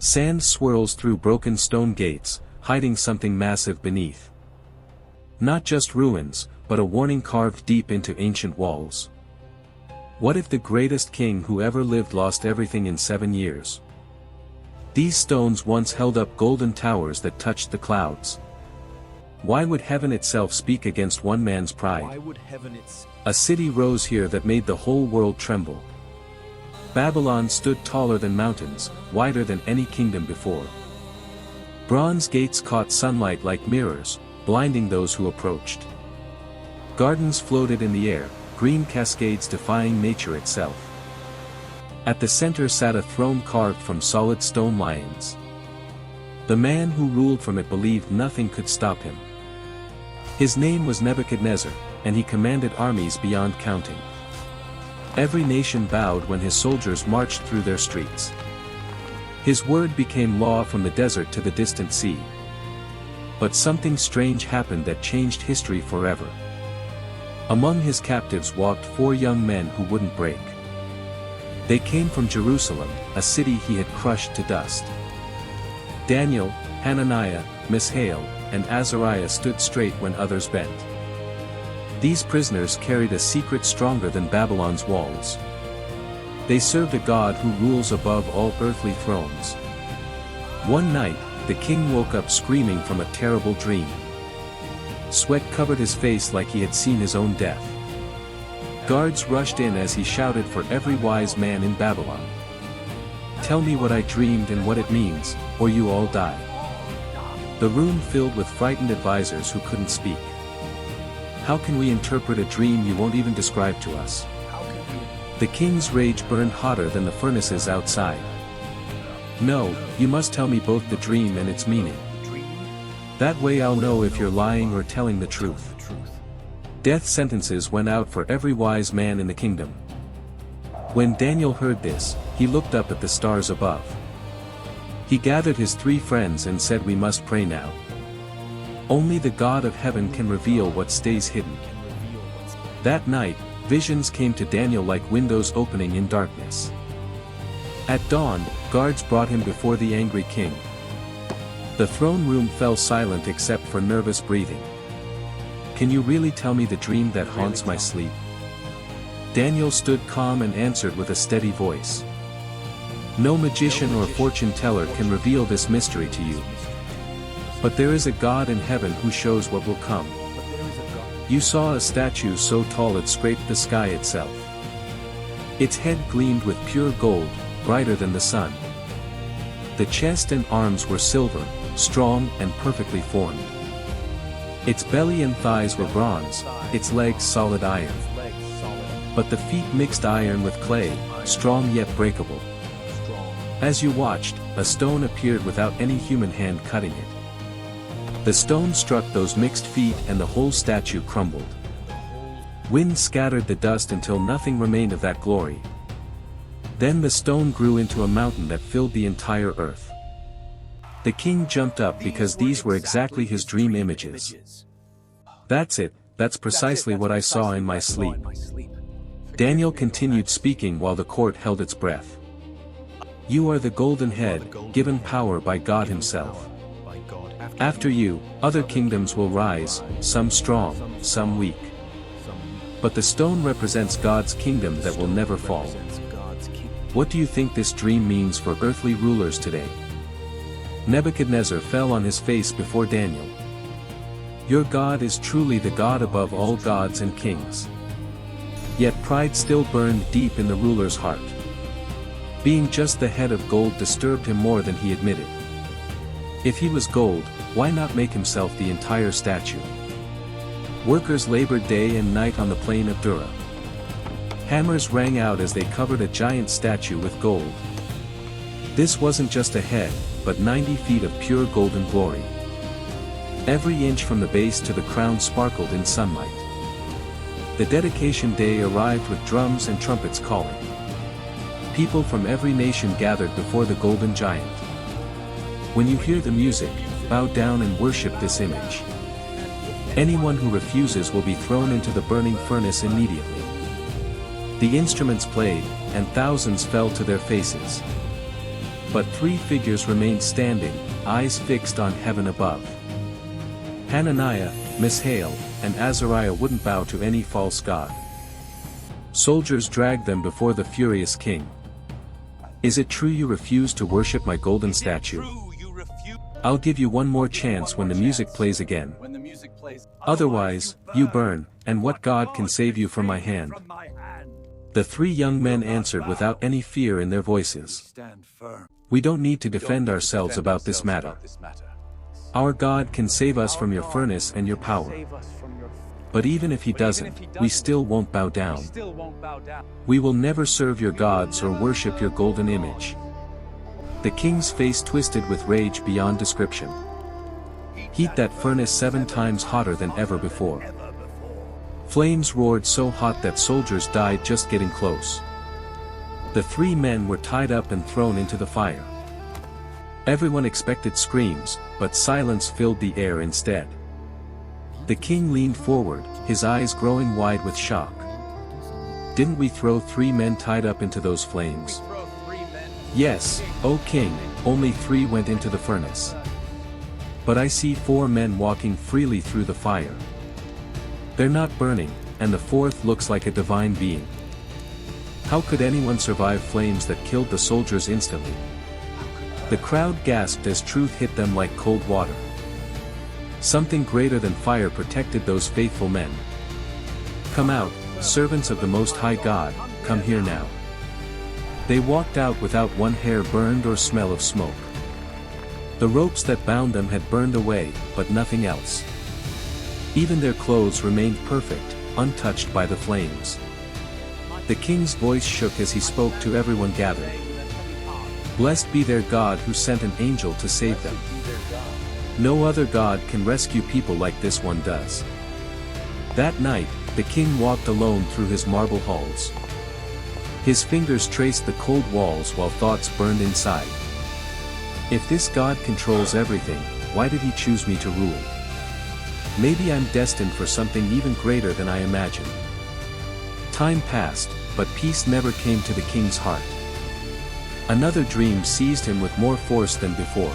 Sand swirls through broken stone gates, hiding something massive beneath. Not just ruins, but a warning carved deep into ancient walls. What if the greatest king who ever lived lost everything in 7 years? These stones once held up golden towers that touched the clouds. Why would heaven itself speak against one man's pride? A city rose here that made the whole world tremble. Babylon stood taller than mountains, wider than any kingdom before. Bronze gates caught sunlight like mirrors, blinding those who approached. Gardens floated in the air, green cascades defying nature itself. At the center sat a throne carved from solid stone lions. The man who ruled from it believed nothing could stop him. His name was Nebuchadnezzar, and he commanded armies beyond counting. Every nation bowed when his soldiers marched through their streets. His word became law from the desert to the distant sea. But something strange happened that changed history forever. Among his captives walked 4 young men who wouldn't break. They came from Jerusalem, a city he had crushed to dust. Daniel, Hananiah, Mishael, and Azariah stood straight when others bent. These prisoners carried a secret stronger than Babylon's walls. They served a God who rules above all earthly thrones. One night, the king woke up screaming from a terrible dream. Sweat covered his face like he had seen his own death. Guards rushed in as he shouted for every wise man in Babylon. "Tell me what I dreamed and what it means, or you all die." The room filled with frightened advisors who couldn't speak. "How can we interpret a dream you won't even describe to us?" The king's rage burned hotter than the furnaces outside. "No, you must tell me both the dream and its meaning. That way I'll know if you're lying or telling the truth." Death sentences went out for every wise man in the kingdom. When Daniel heard this, he looked up at the stars above. He gathered his 3 friends and said, "We must pray now. Only the God of heaven can reveal what stays hidden." That night, visions came to Daniel like windows opening in darkness. At dawn, guards brought him before the angry king. The throne room fell silent except for nervous breathing. "Can you really tell me the dream that haunts my sleep?" Daniel stood calm and answered with a steady voice. "No magician or fortune teller can reveal this mystery to you. But there is a God in heaven who shows what will come. You saw a statue so tall it scraped the sky itself. Its head gleamed with pure gold, brighter than the sun. The chest and arms were silver, strong and perfectly formed. Its belly and thighs were bronze, its legs solid iron. But the feet mixed iron with clay, strong yet breakable. As you watched, a stone appeared without any human hand cutting it. The stone struck those mixed feet and the whole statue crumbled. Wind scattered the dust until nothing remained of that glory. Then the stone grew into a mountain that filled the entire earth." The king jumped up because these were exactly his dream images. "That's it, that's precisely what I saw in my sleep." Daniel continued speaking while the court held its breath. "You are the golden head, given power by God himself. After you, other kingdoms will rise, some strong, some weak. But the stone represents God's kingdom that will never fall. What do you think this dream means for earthly rulers today?" Nebuchadnezzar fell on his face before Daniel. "Your God is truly the God above all gods and kings." Yet pride still burned deep in the ruler's heart. Being just the head of gold disturbed him more than he admitted. If he was gold, why not make himself the entire statue? Workers labored day and night on the plain of Dura. Hammers rang out as they covered a giant statue with gold. This wasn't just a head, but 90 feet of pure golden glory. Every inch from the base to the crown sparkled in sunlight. The dedication day arrived with drums and trumpets calling. People from every nation gathered before the golden giant. When you hear the music, bow down and worship this image. Anyone who refuses will be thrown into the burning furnace immediately. The instruments played, and thousands fell to their faces. But three figures remained standing, eyes fixed on heaven above. Hananiah, Mishael, and Azariah wouldn't bow to any false god. Soldiers dragged them before the furious king. "Is it true you refuse to worship my golden statue? I'll give you one more chance when the music plays again. Otherwise, you burn, and what god can save you from my hand?" The three young men answered without any fear in their voices. "We don't need to defend ourselves about this matter. Our God can save us from your furnace and your power. But even if he doesn't, we still won't bow down. We will never serve your gods or worship your golden image." The king's face twisted with rage beyond description. "Heat that furnace 7 times hotter than ever before." Flames roared so hot that soldiers died just getting close. The three men were tied up and thrown into the fire. Everyone expected screams, but silence filled the air instead. The king leaned forward, his eyes growing wide with shock. "Didn't we throw 3 men tied up into those flames?" "Yes, O king, only 3 went into the furnace. But I see 4 men walking freely through the fire. They're not burning, and the 4th looks like a divine being. How could anyone survive flames that killed the soldiers instantly?" The crowd gasped as truth hit them like cold water. Something greater than fire protected those faithful men. "Come out, servants of the Most High God, come here now." They walked out without one hair burned or smell of smoke. The ropes that bound them had burned away, but nothing else. Even their clothes remained perfect, untouched by the flames. The king's voice shook as he spoke to everyone gathered. "Blessed be their God who sent an angel to save them. No other God can rescue people like this one does." That night, the king walked alone through his marble halls. His fingers traced the cold walls while thoughts burned inside. If this God controls everything, why did he choose me to rule? Maybe I'm destined for something even greater than I imagined. Time passed, but peace never came to the king's heart. Another dream seized him with more force than before.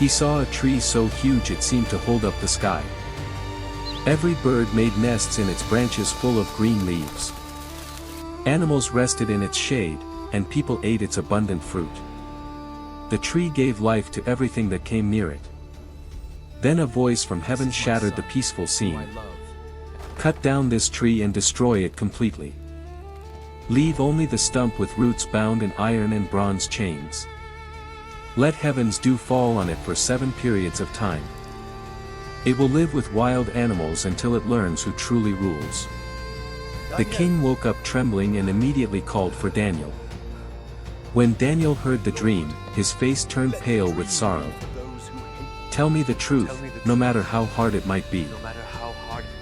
He saw a tree so huge it seemed to hold up the sky. Every bird made nests in its branches full of green leaves. Animals rested in its shade, and people ate its abundant fruit. The tree gave life to everything that came near it. Then a voice from heaven shattered the peaceful scene. "Cut down this tree and destroy it completely. Leave only the stump with roots bound in iron and bronze chains. Let heaven's dew fall on it for 7 periods of time. It will live with wild animals until it learns who truly rules." The king woke up trembling and immediately called for Daniel. When Daniel heard the dream, his face turned pale with sorrow. "Tell me the truth, no matter how hard it might be."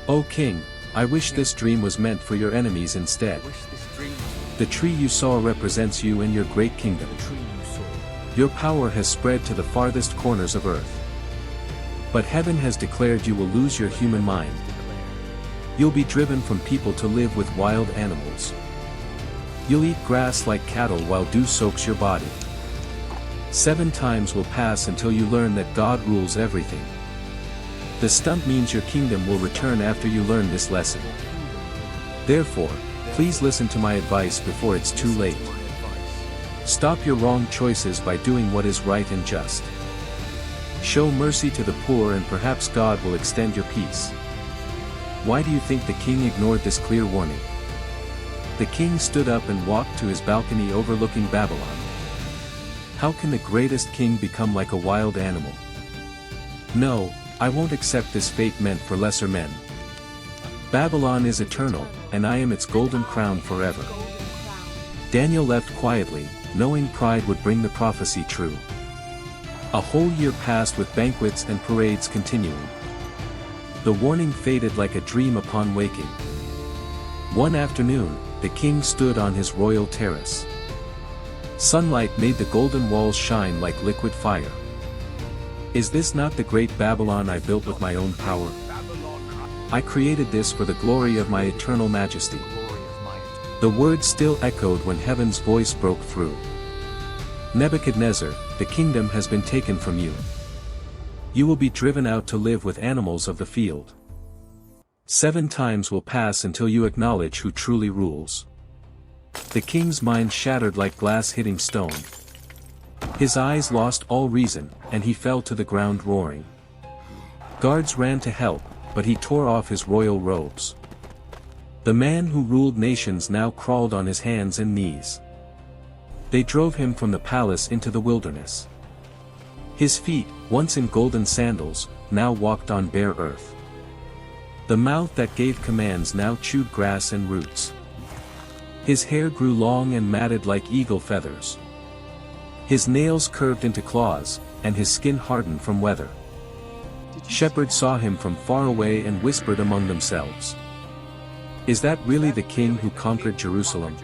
"O king, I wish this dream was meant for your enemies instead. The tree you saw represents you and your great kingdom. Your power has spread to the farthest corners of earth. But heaven has declared you will lose your human mind. You'll be driven from people to live with wild animals. You'll eat grass like cattle while dew soaks your body. 7 times will pass until you learn that God rules everything. The stump means your kingdom will return after you learn this lesson. Therefore, please listen to my advice before it's too late. Stop your wrong choices by doing what is right and just. Show mercy to the poor and perhaps God will extend your peace." Why do you think the king ignored this clear warning? The king stood up and walked to his balcony overlooking Babylon. How can the greatest king become like a wild animal? No, I won't accept this fate meant for lesser men. Babylon is eternal, and I am its golden crown forever. Daniel left quietly, knowing pride would bring the prophecy true. A whole year passed with banquets and parades continuing. The warning faded like a dream upon waking. One afternoon, the king stood on his royal terrace. Sunlight made the golden walls shine like liquid fire. "Is this not the great Babylon I built with my own power? I created this for the glory of my eternal majesty." The words still echoed when heaven's voice broke through. Nebuchadnezzar, the kingdom has been taken from you. You will be driven out to live with animals of the field. 7 times will pass until you acknowledge who truly rules." The king's mind shattered like glass hitting stone. His eyes lost all reason, and he fell to the ground roaring. Guards ran to help, but he tore off his royal robes. The man who ruled nations now crawled on his hands and knees. They drove him from the palace into the wilderness. His feet, once in golden sandals, now walked on bare earth. The mouth that gave commands now chewed grass and roots. His hair grew long and matted like eagle feathers. His nails curved into claws, and his skin hardened from weather. Shepherds saw him from far away and whispered among themselves, "Is that really the king who conquered Jerusalem?"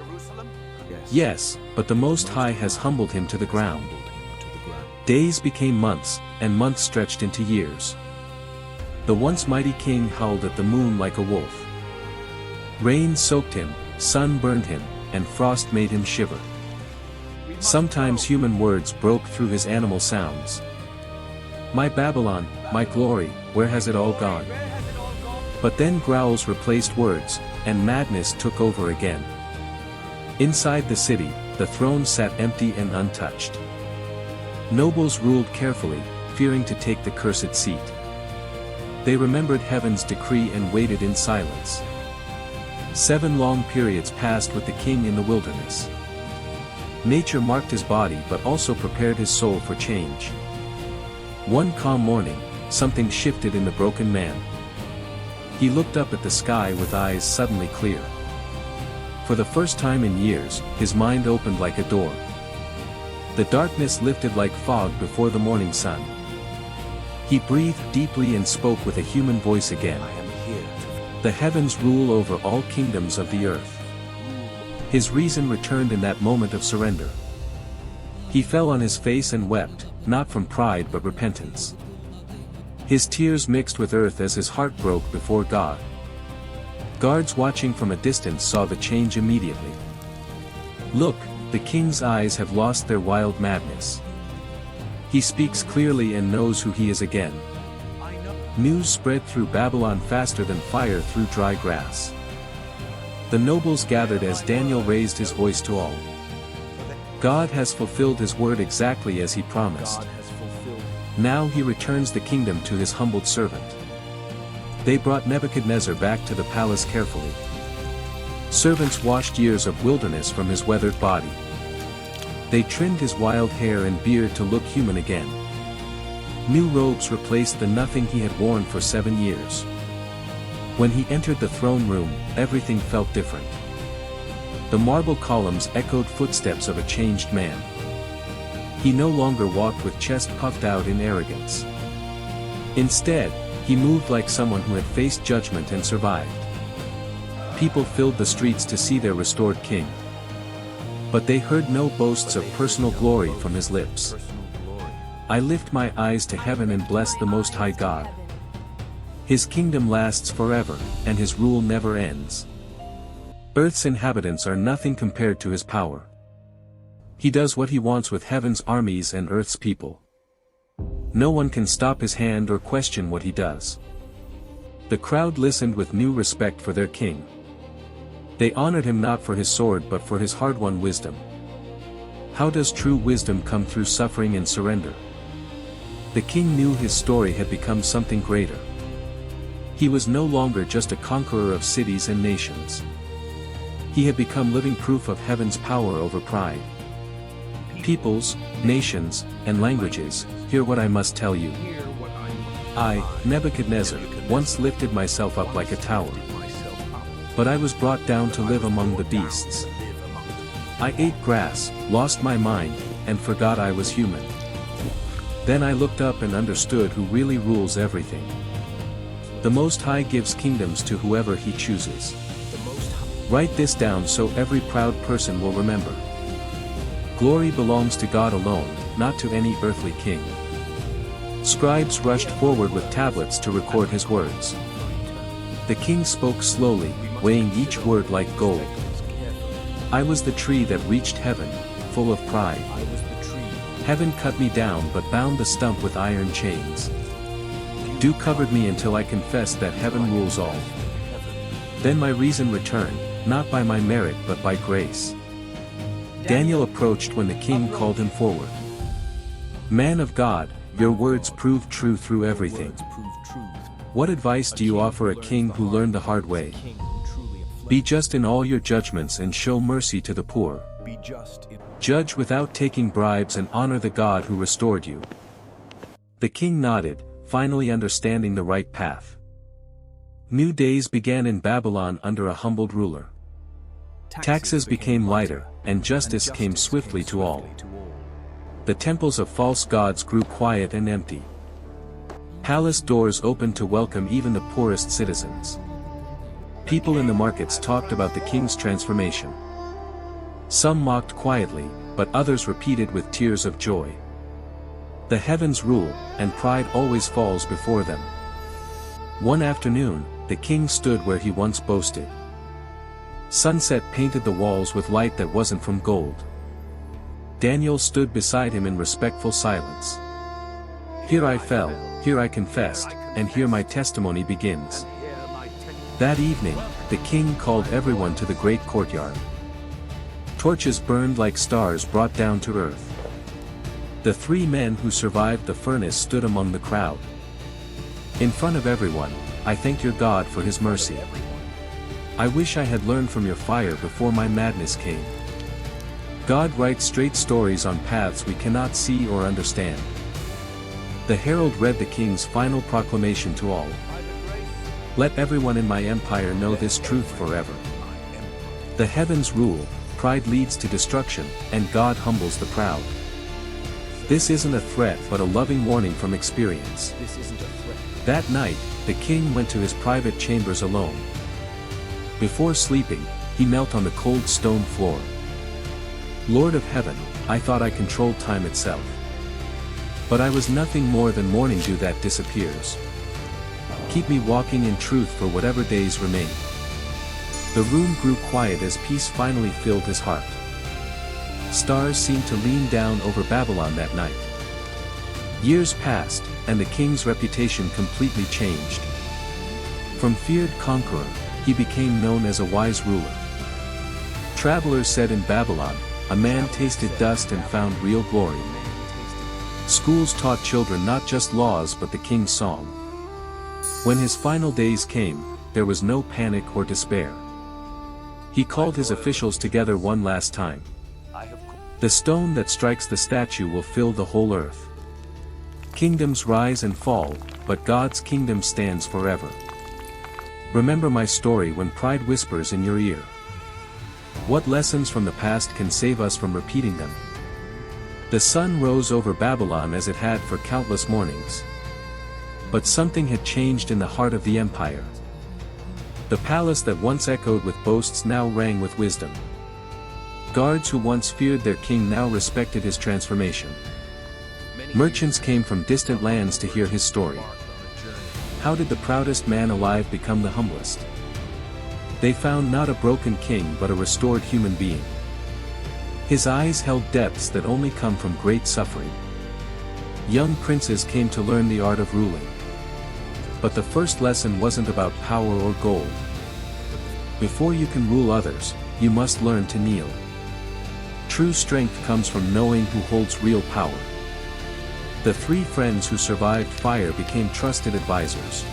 Yes, but the Most High has humbled him to the ground. Days became months, and months stretched into years. The once mighty king howled at the moon like a wolf. Rain soaked him, sun burned him, and frost made him shiver. Sometimes human words broke through his animal sounds. "My Babylon, my glory, where has it all gone?" But then growls replaced words, and madness took over again. Inside the city, the throne sat empty and untouched. Nobles ruled carefully, fearing to take the cursed seat. They remembered heaven's decree and waited in silence. 7 long periods passed with the king in the wilderness. Nature marked his body but also prepared his soul for change. One calm morning, something shifted in the broken man. He looked up at the sky with eyes suddenly clear. For the first time in years, his mind opened like a door. The darkness lifted like fog before the morning sun. He breathed deeply and spoke with a human voice again. "I am here. The heavens rule over all kingdoms of the earth." His reason returned in that moment of surrender. He fell on his face and wept, not from pride but repentance. His tears mixed with earth as his heart broke before God. Guards watching from a distance saw the change immediately. "Look, the king's eyes have lost their wild madness. He speaks clearly and knows who he is again." News spread through Babylon faster than fire through dry grass. The nobles gathered as Daniel raised his voice to all. God has fulfilled his word exactly as he promised. Now he returns the kingdom to his humbled servant. They brought Nebuchadnezzar back to the palace carefully. Servants washed years of wilderness from his weathered body. They trimmed his wild hair and beard to look human again. New robes replaced the nothing he had worn for 7 years. When he entered the throne room, everything felt different. The marble columns echoed footsteps of a changed man. He no longer walked with chest puffed out in arrogance. Instead, he moved like someone who had faced judgment and survived. People filled the streets to see their restored king. But they heard no boasts of personal glory from his lips. "I lift my eyes to heaven and bless the Most High God. His kingdom lasts forever, and his rule never ends. Earth's inhabitants are nothing compared to his power. He does what he wants with heaven's armies and earth's people. No one can stop his hand or question what he does." The crowd listened with new respect for their king. They honored him not for his sword but for his hard-won wisdom. How does true wisdom come through suffering and surrender? The king knew his story had become something greater. He was no longer just a conqueror of cities and nations. He had become living proof of heaven's power over pride. "Peoples, nations, and languages, hear what I must tell you. I, Nebuchadnezzar, once lifted myself up like a tower. But I was brought down to live among the beasts. I ate grass, lost my mind, and forgot I was human. Then I looked up and understood who really rules everything. The Most High gives kingdoms to whoever he chooses. Write this down so every proud person will remember. Glory belongs to God alone, not to any earthly king." Scribes rushed forward with tablets to record his words. The king spoke slowly, weighing each word like gold. "I was the tree that reached heaven, full of pride. Heaven cut me down but bound the stump with iron chains. Dew covered me until I confessed that heaven rules all. Then my reason returned, not by my merit but by grace. Daniel approached when the king called him forward. Man of God, your words prove true through everything. What advice do you offer a king who learned the hard way? Be just in all your judgments and show mercy to the poor. Judge without taking bribes and honor the God who restored you. The king nodded, finally understanding the right path. New days began in Babylon under a humbled ruler. Taxes became lighter, and justice came swiftly to all. The temples of false gods grew quiet and empty. Palace doors opened to welcome even the poorest citizens. People in the markets talked about the king's transformation. Some mocked quietly, but others repeated with tears of joy. The heavens rule, and pride always falls before them. One afternoon, the king stood where he once boasted. Sunset painted the walls with light that wasn't from gold. Daniel stood beside him in respectful silence. Here I fell, here I confessed, and here my testimony begins. That evening, the king called everyone to the great courtyard. Torches burned like stars brought down to earth. The 3 men who survived the furnace stood among the crowd. In front of everyone, I thank your God for his mercy. I wish I had learned from your fire before my madness came. God writes straight stories on paths we cannot see or understand. The herald read the king's final proclamation to all. Let everyone in my empire know this truth forever. The heavens rule, pride leads to destruction, and God humbles the proud. This isn't a threat but a loving warning from experience. That night, the king went to his private chambers alone. Before sleeping, he knelt on the cold stone floor. Lord of heaven, I thought I controlled time itself. But I was nothing more than morning dew that disappears. Keep me walking in truth for whatever days remain. The room grew quiet as peace finally filled his heart. Stars seemed to lean down over Babylon that night. Years passed, and the king's reputation completely changed. From feared conqueror, he became known as a wise ruler. Travelers said in Babylon, a man tasted dust and found real glory. Schools taught children not just laws but the king's song. When his final days came, there was no panic or despair. He called his officials together one last time. The stone that strikes the statue will fill the whole earth. Kingdoms rise and fall, but God's kingdom stands forever. Remember my story when pride whispers in your ear. What lessons from the past can save us from repeating them? The sun rose over Babylon as it had for countless mornings. But something had changed in the heart of the empire. The palace that once echoed with boasts now rang with wisdom. Guards who once feared their king now respected his transformation. Merchants came from distant lands to hear his story. How did the proudest man alive become the humblest? They found not a broken king but a restored human being. His eyes held depths that only come from great suffering. Young princes came to learn the art of ruling. But the first lesson wasn't about power or gold. Before you can rule others, you must learn to kneel. True strength comes from knowing who holds real power. The 3 friends who survived fire became trusted advisors.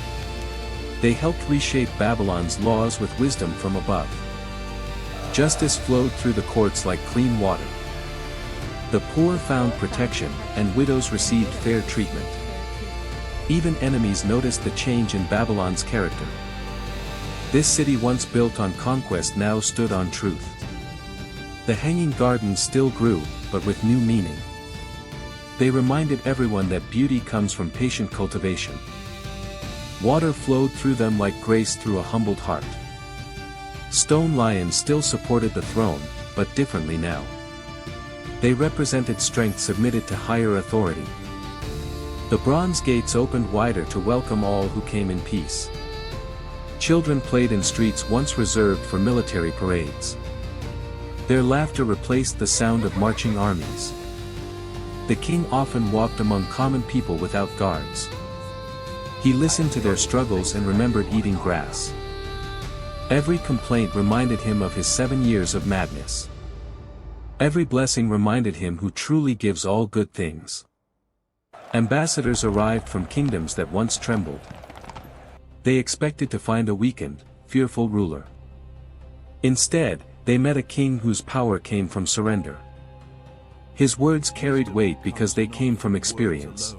They helped reshape Babylon's laws with wisdom from above. Justice flowed through the courts like clean water. The poor found protection, and widows received fair treatment. Even enemies noticed the change in Babylon's character. This city once built on conquest now stood on truth. The hanging gardens still grew, but with new meaning. They reminded everyone that beauty comes from patient cultivation. Water flowed through them like grace through a humbled heart. Stone lions still supported the throne, but differently now. They represented strength submitted to higher authority. The bronze gates opened wider to welcome all who came in peace. Children played in streets once reserved for military parades. Their laughter replaced the sound of marching armies. The king often walked among common people without guards. He listened to their struggles and remembered eating grass. Every complaint reminded him of his 7 years of madness. Every blessing reminded him who truly gives all good things. Ambassadors arrived from kingdoms that once trembled. They expected to find a weakened, fearful ruler. Instead, they met a king whose power came from surrender. His words carried weight because they came from experience.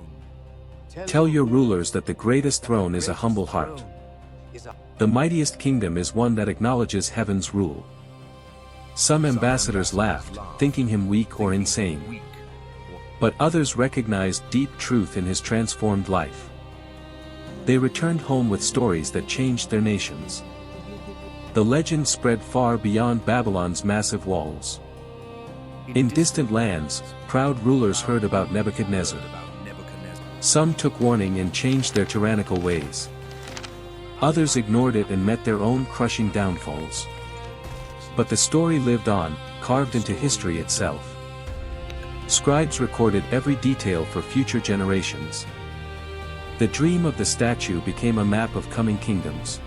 Tell your rulers that the greatest throne is a humble heart. The mightiest kingdom is one that acknowledges heaven's rule. Some ambassadors laughed, thinking him weak or insane. But others recognized deep truth in his transformed life. They returned home with stories that changed their nations. The legend spread far beyond Babylon's massive walls. In distant lands, proud rulers heard about Nebuchadnezzar. Some took warning and changed their tyrannical ways. Others ignored it and met their own crushing downfalls. But the story lived on, carved into history itself. Scribes recorded every detail for future generations. The dream of the statue became a map of coming kingdoms.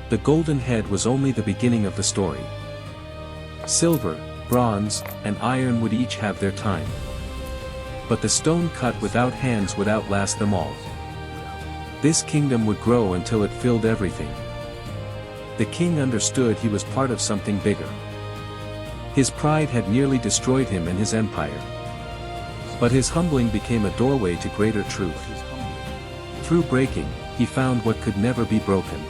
The golden head was only the beginning of the story. Silver, bronze, and iron would each have their time. But the stone cut without hands would outlast them all. This kingdom would grow until it filled everything. The king understood he was part of something bigger. His pride had nearly destroyed him and his empire. But his humbling became a doorway to greater truth. Through breaking, he found what could never be broken.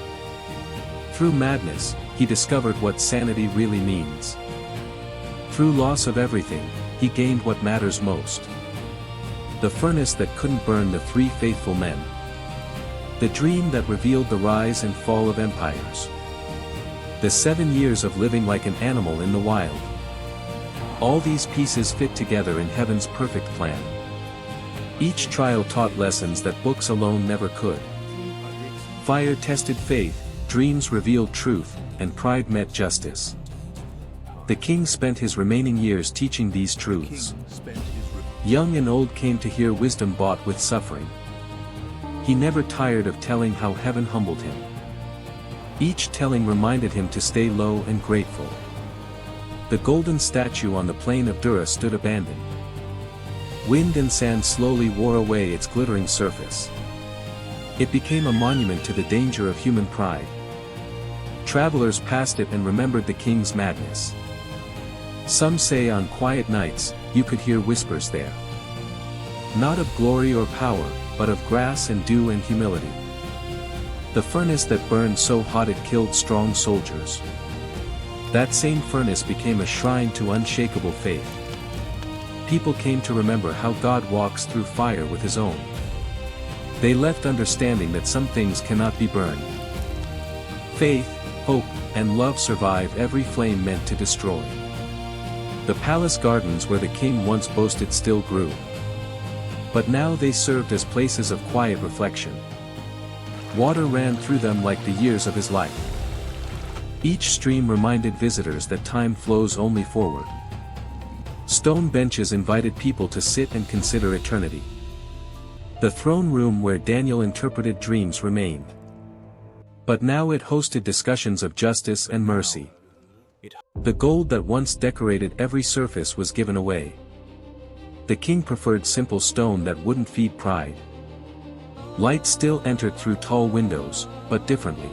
Through madness, he discovered what sanity really means. Through loss of everything, he gained what matters most. The furnace that couldn't burn the 3 faithful men. The dream that revealed the rise and fall of empires. The 7 years of living like an animal in the wild. All these pieces fit together in heaven's perfect plan. Each trial taught lessons that books alone never could. Fire tested faith, dreams revealed truth, and pride met justice. The king spent his remaining years teaching these truths. Young and old came to hear wisdom bought with suffering. He never tired of telling how heaven humbled him. Each telling reminded him to stay low and grateful. The golden statue on the plain of Dura stood abandoned. Wind and sand slowly wore away its glittering surface. It became a monument to the danger of human pride. Travelers passed it and remembered the king's madness. Some say on quiet nights, you could hear whispers there. Not of glory or power, but of grass and dew and humility. The furnace that burned so hot it killed strong soldiers. That same furnace became a shrine to unshakable faith. People came to remember how God walks through fire with his own. They left understanding that some things cannot be burned. Faith, hope, and love survive every flame meant to destroy. The palace gardens where the king once boasted still grew. But now they served as places of quiet reflection. Water ran through them like the years of his life. Each stream reminded visitors that time flows only forward. Stone benches invited people to sit and consider eternity. The throne room where Daniel interpreted dreams remained. But now it hosted discussions of justice and mercy. The gold that once decorated every surface was given away. The king preferred simple stone that wouldn't feed pride. Light still entered through tall windows, but differently.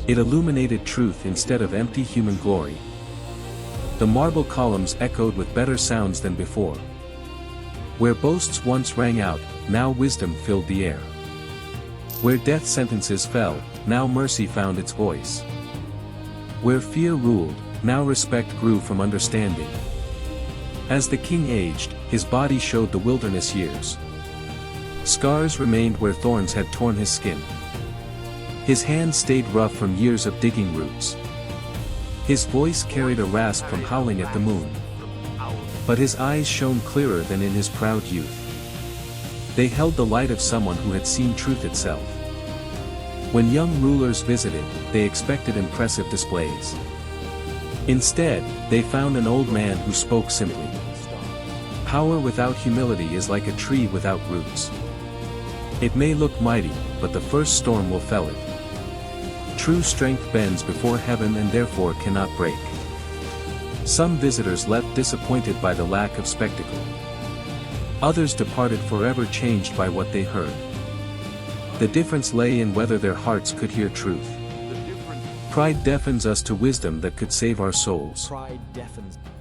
It illuminated truth instead of empty human glory. The marble columns echoed with better sounds than before. Where boasts once rang out, now wisdom filled the air. Where death sentences fell, now mercy found its voice. Where fear ruled, now respect grew from understanding. As the king aged, his body showed the wilderness years. Scars remained where thorns had torn his skin. His hands stayed rough from years of digging roots. His voice carried a rasp from howling at the moon. But his eyes shone clearer than in his proud youth. They held the light of someone who had seen truth itself. When young rulers visited, they expected impressive displays. Instead, they found an old man who spoke simply. Power without humility is like a tree without roots. It may look mighty, but the first storm will fell it. True strength bends before heaven and therefore cannot break. Some visitors left disappointed by the lack of spectacle. Others departed forever changed by what they heard. The difference lay in whether their hearts could hear truth. Pride deafens us to wisdom that could save our souls.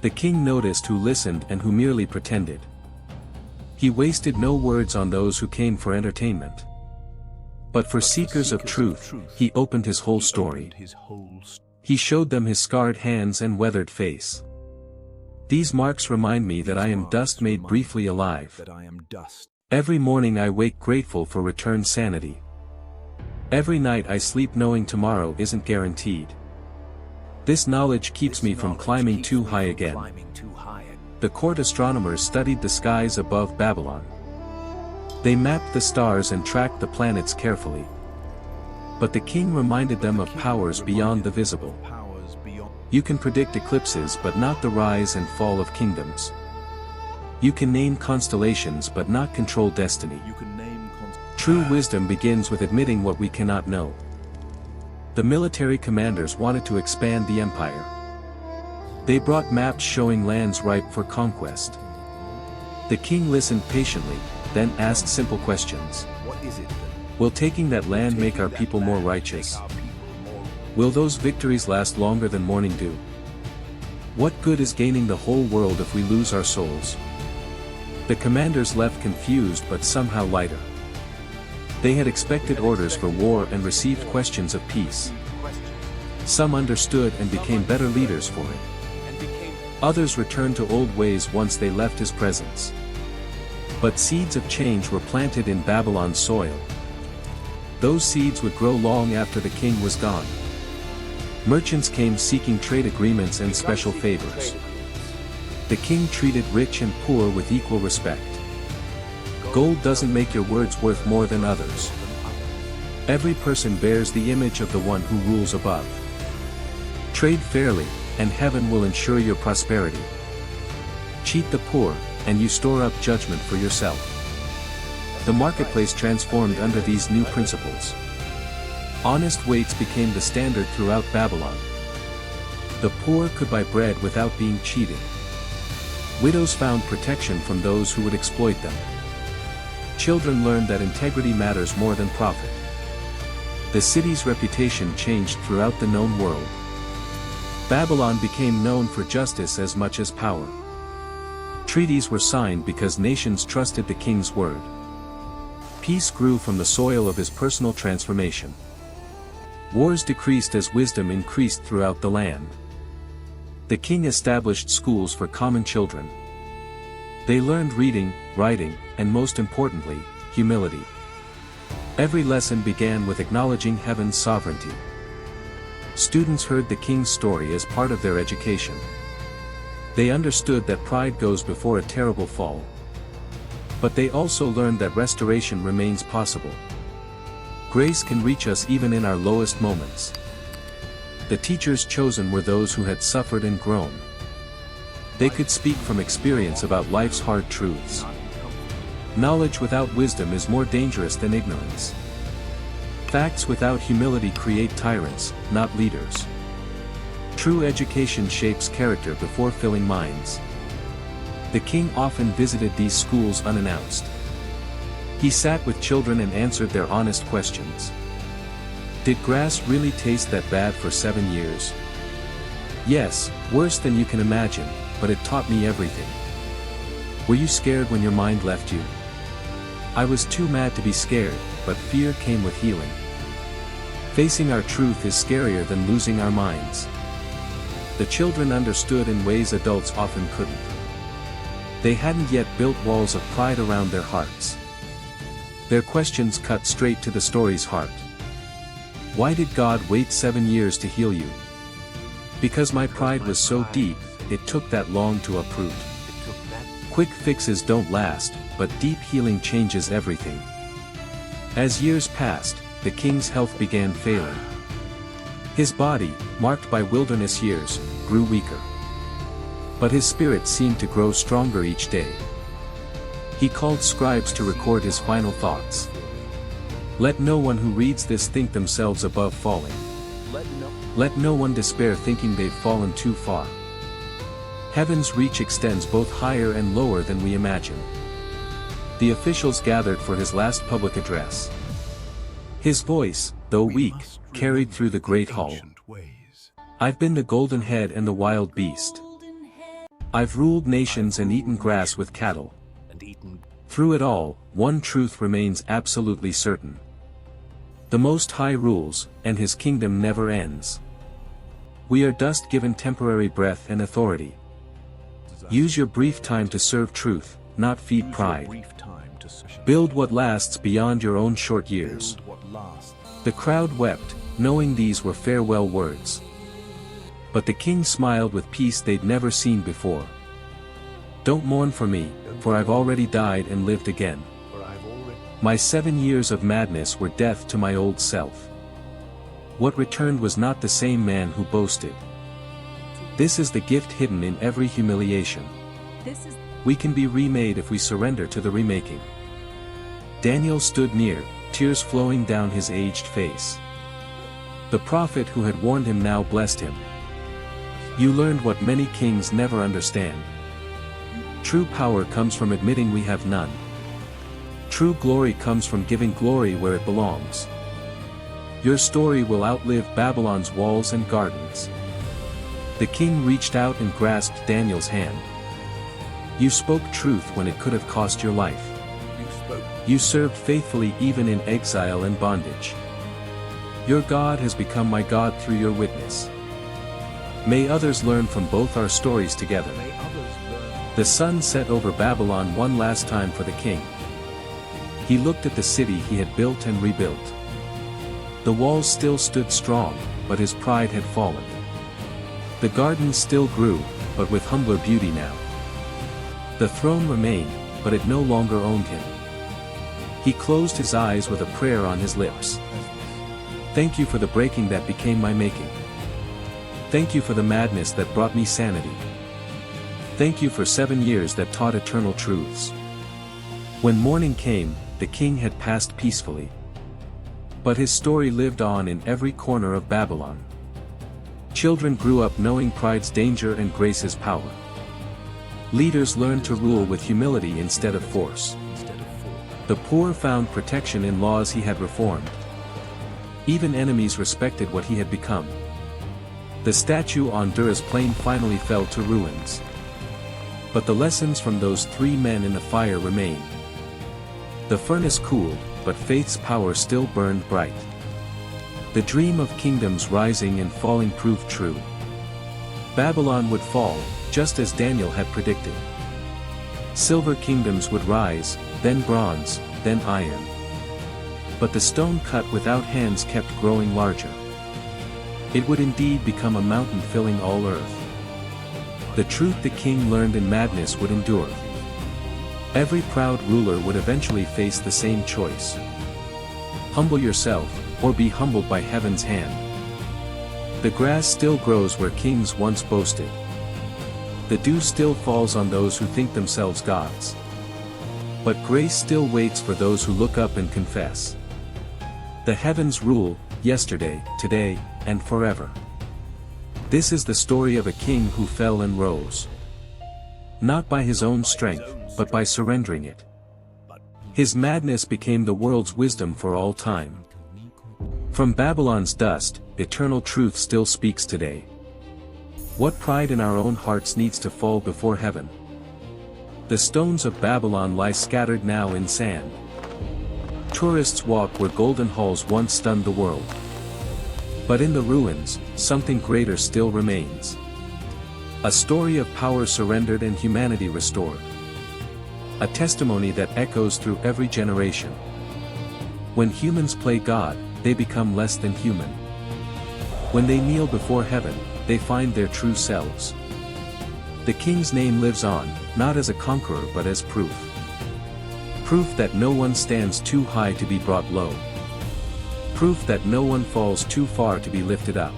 The king noticed who listened and who merely pretended. He wasted no words on those who came for entertainment. But for seekers of truth, he opened his whole story. He showed them his scarred hands and weathered face. These marks remind me that I am dust made briefly alive. Every morning I wake grateful for returned sanity. Every night I sleep knowing tomorrow isn't guaranteed. This knowledge keeps me from climbing too high again. The court astronomers studied the skies above Babylon. They mapped the stars and tracked the planets carefully. But the king reminded them of powers beyond the visible. You can predict eclipses but not the rise and fall of kingdoms. You can name constellations but not control destiny. True wisdom begins with admitting what we cannot know. The military commanders wanted to expand the empire. They brought maps showing lands ripe for conquest. The king listened patiently, then asked simple questions. Will taking that land make our people more righteous? Will those victories last longer than morning dew? What good is gaining the whole world if we lose our souls? The commanders left confused but somehow lighter. They had expected orders for war and received questions of peace. Some understood and became better leaders for it. Others returned to old ways once they left his presence. But seeds of change were planted in Babylon's soil. Those seeds would grow long after the king was gone. Merchants came seeking trade agreements and special favors. The king treated rich and poor with equal respect. Gold doesn't make your words worth more than others. Every person bears the image of the one who rules above. Trade fairly, and heaven will ensure your prosperity. Cheat the poor, and you store up judgment for yourself. The marketplace transformed under these new principles. Honest weights became the standard throughout Babylon. The poor could buy bread without being cheated. Widows found protection from those who would exploit them. Children learned that integrity matters more than profit. The city's reputation changed throughout the known world. Babylon became known for justice as much as power. Treaties were signed because nations trusted the king's word. Peace grew from the soil of his personal transformation. Wars decreased as wisdom increased throughout the land. The king established schools for common children. They learned reading, writing, and most importantly, humility. Every lesson began with acknowledging heaven's sovereignty. Students heard the king's story as part of their education. They understood that pride goes before a terrible fall. But they also learned that restoration remains possible. Grace can reach us even in our lowest moments. The teachers chosen were those who had suffered and grown. They could speak from experience about life's hard truths. Knowledge without wisdom is more dangerous than ignorance. Facts without humility create tyrants, not leaders. True education shapes character before filling minds. The king often visited these schools unannounced. He sat with children and answered their honest questions. Did grass really taste that bad for 7 years? Yes, worse than you can imagine, but it taught me everything. Were you scared when your mind left you? I was too mad to be scared, but fear came with healing. Facing our truth is scarier than losing our minds. The children understood in ways adults often couldn't. They hadn't yet built walls of pride around their hearts. Their questions cut straight to the story's heart. Why did God wait 7 years to heal you? Because my pride was so deep, it took that long to uproot. Quick fixes don't last, but deep healing changes everything. As years passed, the king's health began failing. His body, marked by wilderness years, grew weaker. But his spirit seemed to grow stronger each day. He called scribes to record his final thoughts. Let no one who reads this think themselves above falling. Let no one despair thinking they've fallen too far. Heaven's reach extends both higher and lower than we imagine. The officials gathered for his last public address. His voice, though weak, carried through the great hall. I've been the golden head and the wild beast. I've ruled nations and eaten grass with cattle. Through it all, one truth remains absolutely certain. The Most High rules, and his kingdom never ends. We are dust given temporary breath and authority. Use your brief time to serve truth, not feed pride. Build what lasts beyond your own short years. The crowd wept, knowing these were farewell words. But the king smiled with peace they'd never seen before. Don't mourn for me, for I've already died and lived again. My 7 years of madness were death to my old self. What returned was not the same man who boasted. This is the gift hidden in every humiliation. We can be remade if we surrender to the remaking. Daniel stood near, tears flowing down his aged face. The prophet who had warned him now blessed him. You learned what many kings never understand. True power comes from admitting we have none. True glory comes from giving glory where it belongs. Your story will outlive Babylon's walls and gardens. The king reached out and grasped Daniel's hand. You spoke truth when it could have cost your life. You served faithfully even in exile and bondage. Your God has become my God through your witness. May others learn from both our stories together. The sun set over Babylon one last time for the king. He looked at the city he had built and rebuilt. The walls still stood strong, but his pride had fallen. The gardens still grew, but with humbler beauty now. The throne remained, but it no longer owned him. He closed his eyes with a prayer on his lips. Thank you for the breaking that became my making. Thank you for the madness that brought me sanity. Thank you for 7 years that taught eternal truths. When morning came, the king had passed peacefully. But his story lived on in every corner of Babylon. Children grew up knowing pride's danger and grace's power. Leaders learned to rule with humility instead of force. The poor found protection in laws he had reformed. Even enemies respected what he had become. The statue on Dura's plain finally fell to ruins. But the lessons from those 3 men in the fire remained. The furnace cooled, but faith's power still burned bright. The dream of kingdoms rising and falling proved true. Babylon would fall, just as Daniel had predicted. Silver kingdoms would rise, then bronze, then iron. But the stone cut without hands kept growing larger. It would indeed become a mountain filling all earth. The truth the king learned in madness would endure. Every proud ruler would eventually face the same choice. Humble yourself, or be humbled by heaven's hand. The grass still grows where kings once boasted. The dew still falls on those who think themselves gods. But grace still waits for those who look up and confess. The heavens rule, yesterday, today, and forever. This is the story of a king who fell and rose. Not by his own strength, but by surrendering it. His madness became the world's wisdom for all time. From Babylon's dust, eternal truth still speaks today. What pride in our own hearts needs to fall before heaven? The stones of Babylon lie scattered now in sand. Tourists walk where golden halls once stunned the world. But in the ruins, something greater still remains. A story of power surrendered and humanity restored. A testimony that echoes through every generation. When humans play God, they become less than human. When they kneel before heaven, they find their true selves. The king's name lives on, not as a conqueror but as proof. Proof that no one stands too high to be brought low. Proof that no one falls too far to be lifted up.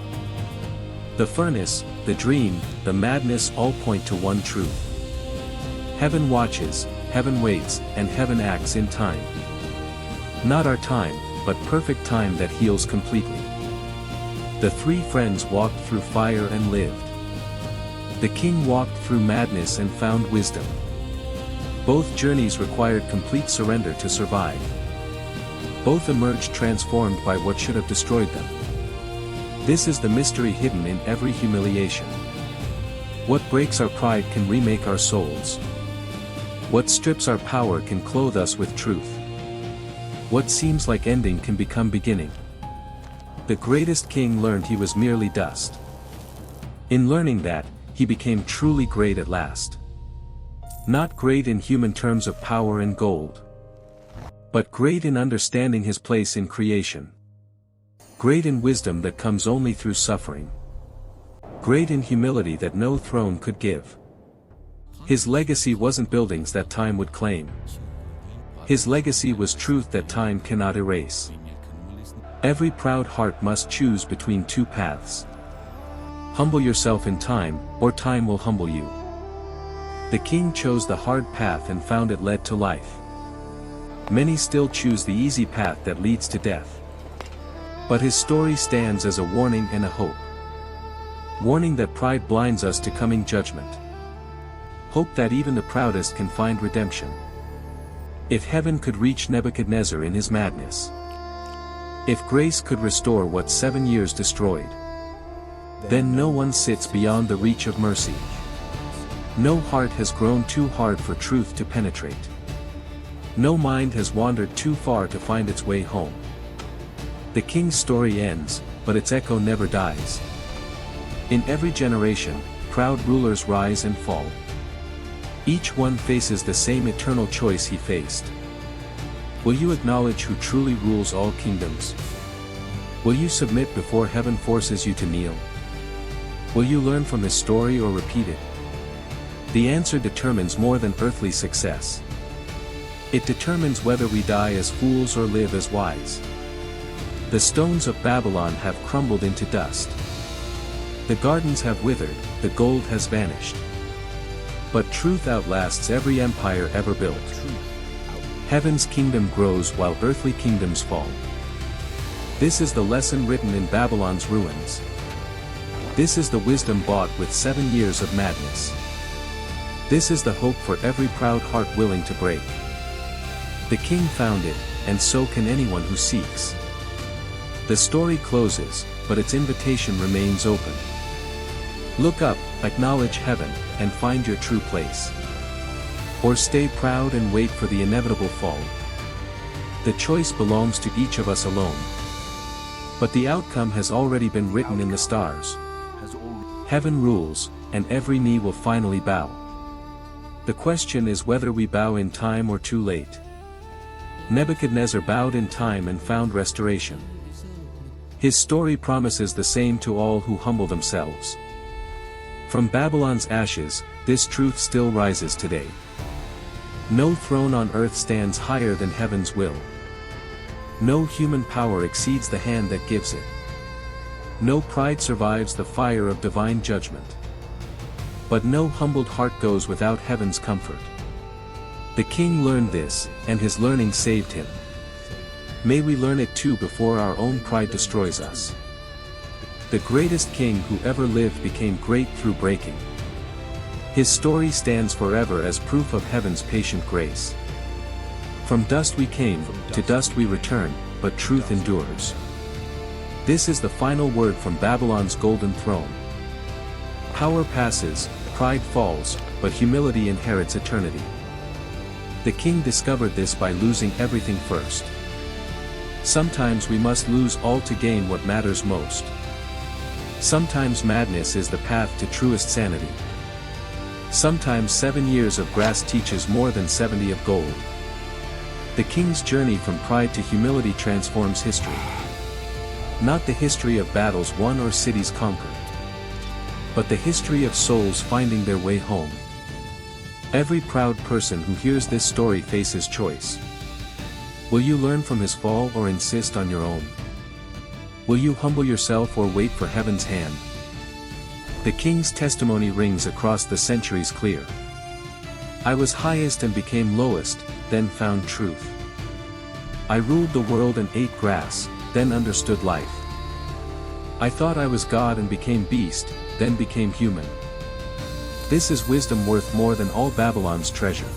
The furnace, the dream, the madness all point to one truth. Heaven watches, heaven waits, and heaven acts in time. Not our time, but perfect time that heals completely. The three friends walked through fire and lived. The king walked through madness and found wisdom. Both journeys required complete surrender to survive. Both emerged transformed by what should have destroyed them. This is the mystery hidden in every humiliation. What breaks our pride can remake our souls. What strips our power can clothe us with truth. What seems like ending can become beginning. The greatest king learned he was merely dust. In learning that, he became truly great at last. Not great in human terms of power and gold, but great in understanding his place in creation. Great in wisdom that comes only through suffering. Great in humility that no throne could give. His legacy wasn't buildings that time would claim. His legacy was truth that time cannot erase. Every proud heart must choose between two paths. Humble yourself in time, or time will humble you. The king chose the hard path and found it led to life. Many still choose the easy path that leads to death. But his story stands as a warning and a hope. Warning that pride blinds us to coming judgment. Hope that even the proudest can find redemption. If heaven could reach Nebuchadnezzar in his madness. If grace could restore what 7 years destroyed. Then no one sits beyond the reach of mercy. No heart has grown too hard for truth to penetrate. No mind has wandered too far to find its way home. The king's story ends, but its echo never dies. In every generation, proud rulers rise and fall. Each one faces the same eternal choice he faced. Will you acknowledge who truly rules all kingdoms? Will you submit before heaven forces you to kneel? Will you learn from his story or repeat it? The answer determines more than earthly success. It determines whether we die as fools or live as wise. The stones of Babylon have crumbled into dust. The gardens have withered, the gold has vanished. But truth outlasts every empire ever built. Heaven's kingdom grows while earthly kingdoms fall. This is the lesson written in Babylon's ruins. This is the wisdom bought with 7 years of madness. This is the hope for every proud heart willing to break. The king found it, and so can anyone who seeks. The story closes, but its invitation remains open. Look up, acknowledge heaven, and find your true place. Or stay proud and wait for the inevitable fall. The choice belongs to each of us alone. But the outcome has already been written in the stars. Heaven rules, and every knee will finally bow. The question is whether we bow in time or too late. Nebuchadnezzar bowed in time and found restoration. His story promises the same to all who humble themselves. From Babylon's ashes, this truth still rises today. No throne on earth stands higher than heaven's will. No human power exceeds the hand that gives it. No pride survives the fire of divine judgment. But no humbled heart goes without heaven's comfort. The king learned this, and his learning saved him. May we learn it too before our own pride destroys us. The greatest king who ever lived became great through breaking. His story stands forever as proof of heaven's patient grace. From dust we came, to dust we return, but truth endures. This is the final word from Babylon's golden throne. Power passes, pride falls, but humility inherits eternity. The king discovered this by losing everything first. Sometimes we must lose all to gain what matters most. Sometimes madness is the path to truest sanity. Sometimes 7 years of grass teaches more than 70 of gold. The king's journey from pride to humility transforms history. Not the history of battles won or cities conquered, but the history of souls finding their way home. Every proud person who hears this story faces choice. Will you learn from his fall or insist on your own? Will you humble yourself or wait for heaven's hand? The king's testimony rings across the centuries clear. I was highest and became lowest, then found truth. I ruled the world and ate grass, then understood life. I thought I was God and became beast, then became human. This is wisdom worth more than all Babylon's treasure.